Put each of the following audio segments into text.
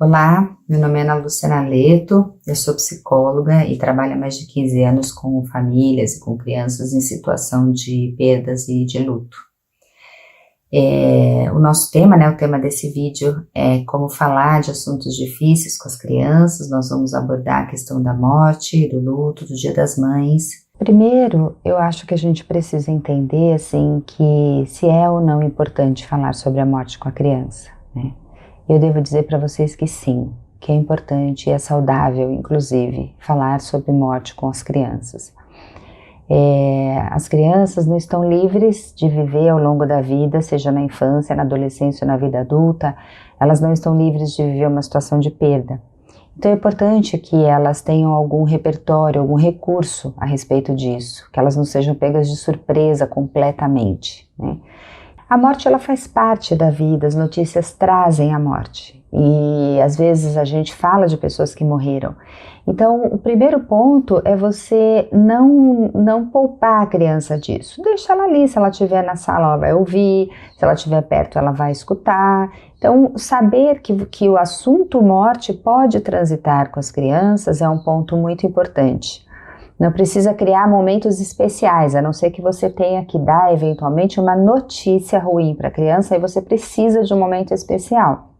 Olá, meu nome é Ana Luciana Leto, eu sou psicóloga e trabalho há mais de 15 anos com famílias e com crianças em situação de perdas e de luto. O nosso tema, o tema desse vídeo é como falar de assuntos difíceis com as crianças. Nós vamos abordar a questão da morte, do luto, do Dia das Mães. Primeiro, eu acho que a gente precisa entender, assim, que se é ou não importante falar sobre a morte com a criança, né? Eu devo dizer para vocês que sim, que é importante e é saudável, inclusive, falar sobre morte com as crianças. As crianças não estão livres de viver ao longo da vida, seja na infância, na adolescência ou na vida adulta, elas não estão livres de viver uma situação de perda. Então é importante que elas tenham algum repertório, algum recurso a respeito disso, que elas não sejam pegas de surpresa completamente, né? A morte, ela faz parte da vida, as notícias trazem a morte e às vezes a gente fala de pessoas que morreram. Então o primeiro ponto é você não poupar a criança disso, deixa ela ali, se ela estiver na sala ela vai ouvir, se ela estiver perto ela vai escutar. Então saber que o assunto morte pode transitar com as crianças é um ponto muito importante. Não precisa criar momentos especiais, a não ser que você tenha que dar eventualmente uma notícia ruim para a criança e você precisa de um momento especial.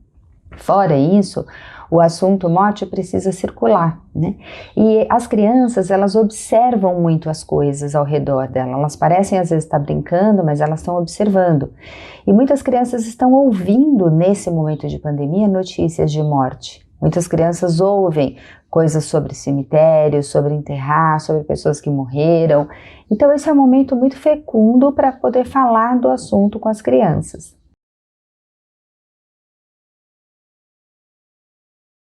Fora isso, o assunto morte precisa circular, né? E as crianças, elas observam muito as coisas ao redor dela, elas parecem às vezes estar brincando, mas elas estão observando. E muitas crianças estão ouvindo nesse momento de pandemia notícias de morte. Muitas crianças ouvem coisas sobre cemitério, sobre enterrar, sobre pessoas que morreram. Então esse é um momento muito fecundo para poder falar do assunto com as crianças.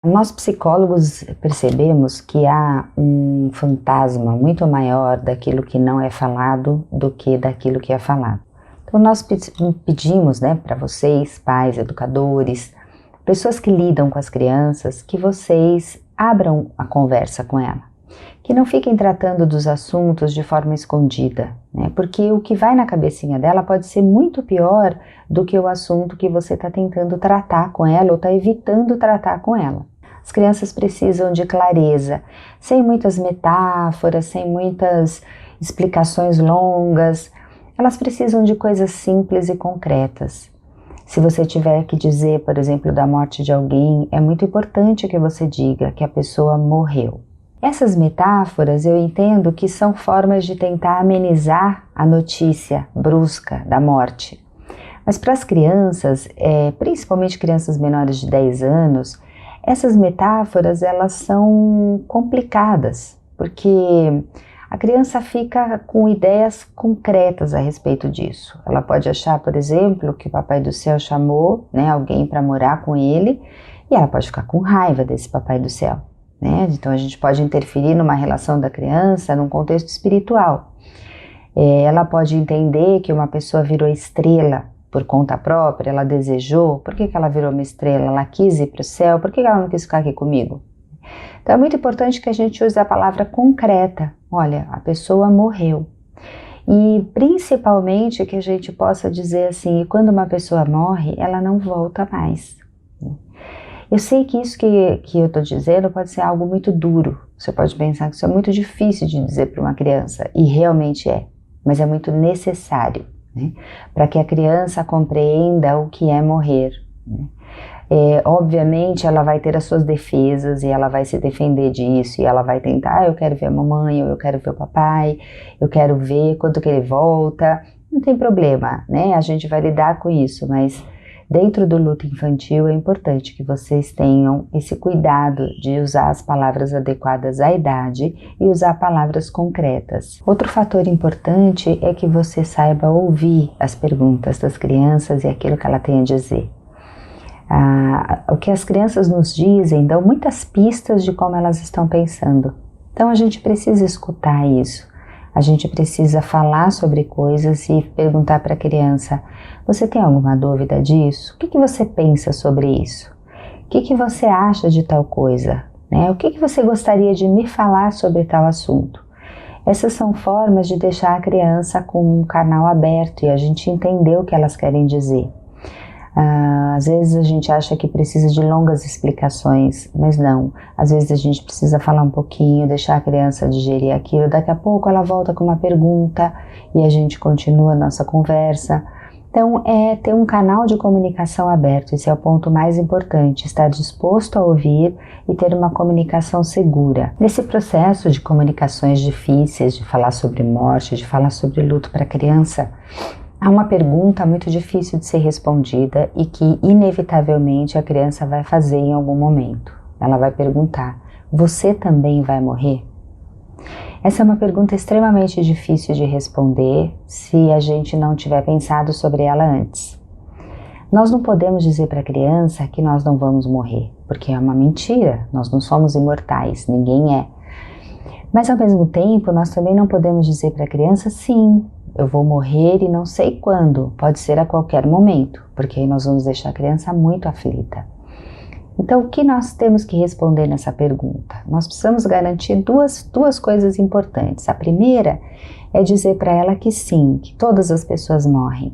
Nós psicólogos percebemos que há um fantasma muito maior daquilo que não é falado do que daquilo que é falado. Então nós pedimos, para vocês, pais, educadores, pessoas que lidam com as crianças, que vocês abram a conversa com ela, que não fiquem tratando dos assuntos de forma escondida, né? Porque o que vai na cabecinha dela pode ser muito pior do que o assunto que você está tentando tratar com ela ou está evitando tratar com ela. As crianças precisam de clareza, sem muitas metáforas, sem muitas explicações longas, elas precisam de coisas simples e concretas. Se você tiver que dizer, por exemplo, da morte de alguém, é muito importante que você diga que a pessoa morreu. Essas metáforas eu entendo que são formas de tentar amenizar a notícia brusca da morte. Mas para as crianças, principalmente crianças menores de 10 anos, essas metáforas elas são complicadas, porque a criança fica com ideias concretas a respeito disso. Ela pode achar, por exemplo, que o Papai do Céu chamou, alguém para morar com ele, e ela pode ficar com raiva desse Papai do Céu, né? Então a gente pode interferir numa relação da criança num contexto espiritual. Ela pode entender que uma pessoa virou estrela por conta própria, ela desejou. Por que ela virou uma estrela? Ela quis ir para o céu, por que ela não quis ficar aqui comigo? Então é muito importante que a gente use a palavra concreta. Olha, a pessoa morreu. E principalmente que a gente possa dizer assim, quando uma pessoa morre, ela não volta mais. Eu sei que isso que eu estou dizendo pode ser algo muito duro. Você pode pensar que isso é muito difícil de dizer para uma criança, e realmente é, mas é muito necessário, né? Para que a criança compreenda o que é morrer, né? Obviamente ela vai ter as suas defesas e ela vai se defender disso e ela vai tentar, eu quero ver a mamãe, ou eu quero ver o papai, eu quero ver quando que ele volta. Não tem problema, né? A gente vai lidar com isso, mas dentro do luto infantil é importante que vocês tenham esse cuidado de usar as palavras adequadas à idade e usar palavras concretas. Outro fator importante é que você saiba ouvir as perguntas das crianças e aquilo que ela tem a dizer. O que as crianças nos dizem dão muitas pistas de como elas estão pensando. Então a gente precisa escutar isso. A gente precisa falar sobre coisas e perguntar para a criança, você tem alguma dúvida disso? O que você pensa sobre isso? O que você acha de tal coisa? O que você gostaria de me falar sobre tal assunto? Essas são formas de deixar a criança com um canal aberto e a gente entender o que elas querem dizer. Às vezes a gente acha que precisa de longas explicações, mas não. Às vezes a gente precisa falar um pouquinho, deixar a criança digerir aquilo. Daqui a pouco ela volta com uma pergunta e a gente continua a nossa conversa. Então, é ter um canal de comunicação aberto, esse é o ponto mais importante, estar disposto a ouvir e ter uma comunicação segura. Nesse processo de comunicações difíceis, de falar sobre morte, de falar sobre luto para a criança, há uma pergunta muito difícil de ser respondida e que, inevitavelmente, a criança vai fazer em algum momento. Ela vai perguntar: você também vai morrer? Essa é uma pergunta extremamente difícil de responder se a gente não tiver pensado sobre ela antes. Nós não podemos dizer para a criança que nós não vamos morrer, porque é uma mentira, nós não somos imortais, ninguém é. Mas ao mesmo tempo, nós também não podemos dizer para a criança: sim, eu vou morrer e não sei quando, pode ser a qualquer momento, porque aí nós vamos deixar a criança muito aflita. Então, o que nós temos que responder nessa pergunta? Nós precisamos garantir duas coisas importantes. A primeira é dizer para ela que sim, que todas as pessoas morrem.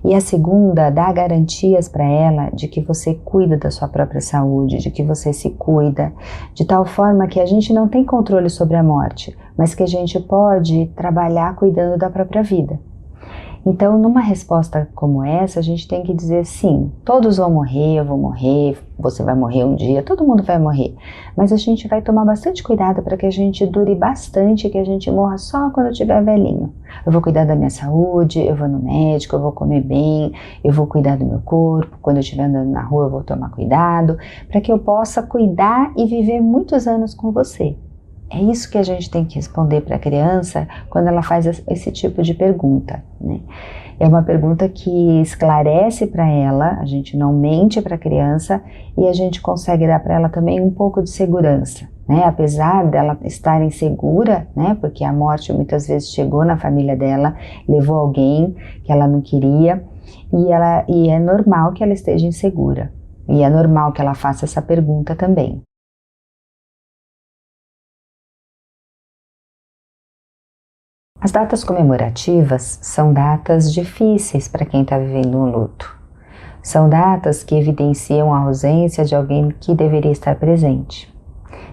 E a segunda, dar garantias para ela de que você cuida da sua própria saúde, de que você se cuida, de tal forma que a gente não tem controle sobre a morte, mas que a gente pode trabalhar cuidando da própria vida. Então, numa resposta como essa, a gente tem que dizer sim, todos vão morrer, eu vou morrer, você vai morrer um dia, todo mundo vai morrer. Mas a gente vai tomar bastante cuidado para que a gente dure bastante, que a gente morra só quando eu estiver velhinho. Eu vou cuidar da minha saúde, eu vou no médico, eu vou comer bem, eu vou cuidar do meu corpo, quando eu estiver andando na rua eu vou tomar cuidado, para que eu possa cuidar e viver muitos anos com você. É isso que a gente tem que responder para a criança quando ela faz esse tipo de pergunta, né? É uma pergunta que esclarece para ela, a gente não mente para a criança e a gente consegue dar para ela também um pouco de segurança, né? Apesar dela estar insegura, né? Porque a morte muitas vezes chegou na família dela, levou alguém que ela não queria e é normal que ela esteja insegura e é normal que ela faça essa pergunta também. As datas comemorativas são datas difíceis para quem está vivendo um luto. São datas que evidenciam a ausência de alguém que deveria estar presente.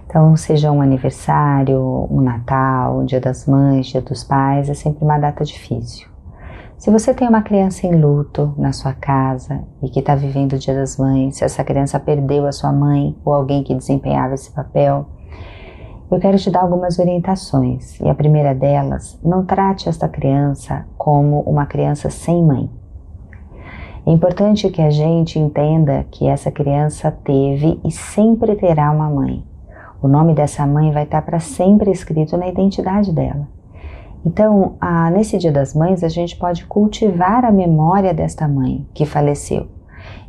Então, seja um aniversário, um Natal, um Dia das Mães, Dia dos Pais, é sempre uma data difícil. Se você tem uma criança em luto na sua casa e que está vivendo o Dia das Mães, se essa criança perdeu a sua mãe ou alguém que desempenhava esse papel, eu quero te dar algumas orientações, e a primeira delas, não trate esta criança como uma criança sem mãe. É importante que a gente entenda que essa criança teve e sempre terá uma mãe. O nome dessa mãe vai estar para sempre escrito na identidade dela. Então, nesse Dia das Mães, a gente pode cultivar a memória desta mãe que faleceu.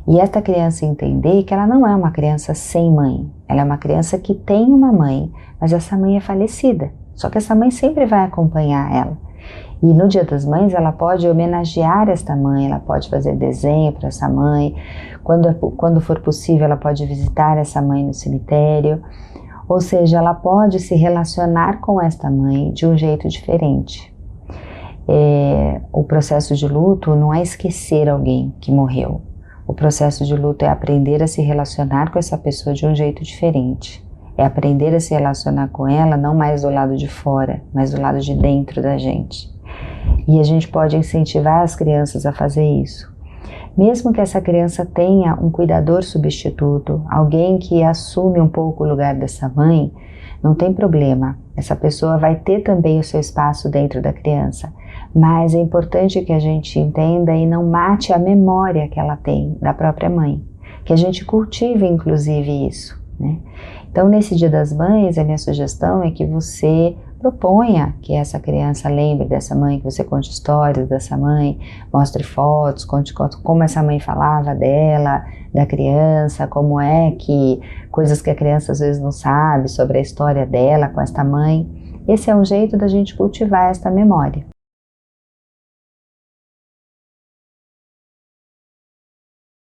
E esta criança entender que ela não é uma criança sem mãe, ela é uma criança que tem uma mãe, mas essa mãe é falecida, só que essa mãe sempre vai acompanhar ela. E no Dia das Mães ela pode homenagear esta mãe, ela pode fazer desenho para essa mãe, quando for possível ela pode visitar essa mãe no cemitério, ou seja, ela pode se relacionar com esta mãe de um jeito diferente. O processo de luto não é esquecer alguém que morreu. O processo de luto é aprender a se relacionar com essa pessoa de um jeito diferente. É aprender a se relacionar com ela não mais do lado de fora, mas do lado de dentro da gente. E a gente pode incentivar as crianças a fazer isso. Mesmo que essa criança tenha um cuidador substituto, alguém que assume um pouco o lugar dessa mãe, não tem problema. Essa pessoa vai ter também o seu espaço dentro da criança. Mas é importante que a gente entenda e não mate a memória que ela tem da própria mãe. Que a gente cultive, inclusive, isso, né? Então, nesse Dia das Mães, a minha sugestão é que você proponha que essa criança lembre dessa mãe, que você conte histórias dessa mãe, mostre fotos, conte como essa mãe falava dela, da criança, como é que, coisas que a criança às vezes não sabe sobre a história dela com esta mãe. Esse é um jeito da gente cultivar esta memória.